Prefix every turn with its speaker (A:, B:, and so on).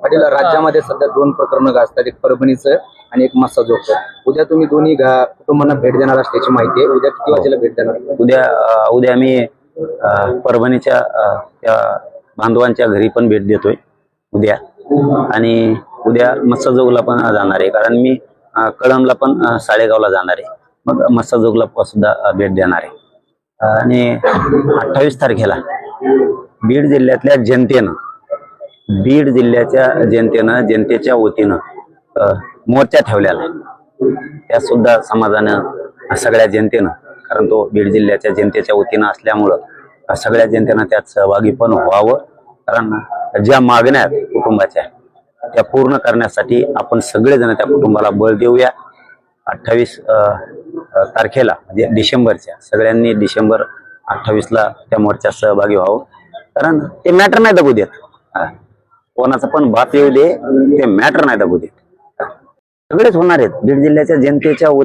A: पाटील, राज्यामध्ये सध्या दोन प्रकरणं गाजतात, एक परभणीचं आणि एक मस्साजोगचं. उद्या तुम्ही दोन्ही कुटुंबांना भेट देणार असल्याची माहिती आहे. उद्या किती वाजेला भेट देणार?
B: उद्या मी परभणीच्या त्या बांधवांच्या घरी पण भेट देतोय उद्या, आणि उद्या मस्साजोगला पण जाणार आहे, कारण मी कळमला पण साळेगावला जाणार आहे. मग मस्साजोगला सुद्धा भेट देणार आहे. आणि 28 तारखेला बीड जिल्ह्यातल्या जनतेच्या वतीनं मोर्चा ठेवलेला आहे. त्या सुद्धा समाजानं, सगळ्या जनतेनं, कारण तो बीड जिल्ह्याच्या जनतेच्या वतीनं असल्यामुळं सगळ्या जनतेनं त्यात सहभागी पण व्हावं. कारण ज्या मागण्या आहेत कुटुंबाच्या त्या पूर्ण करण्यासाठी आपण सगळेजण त्या कुटुंबाला बळ देऊया. 28 तारखेला म्हणजे डिसेंबरच्या, सगळ्यांनी डिसेंबर 28ला त्या मोर्चात सहभागी व्हावं. कारण ते मॅटर नाही दबू देत, कोणाचा पण बाप येऊ दे, ते मॅटर नाही दबू देत. सगळेच होणार आहेत बीड जिल्ह्याच्या जनतेच्या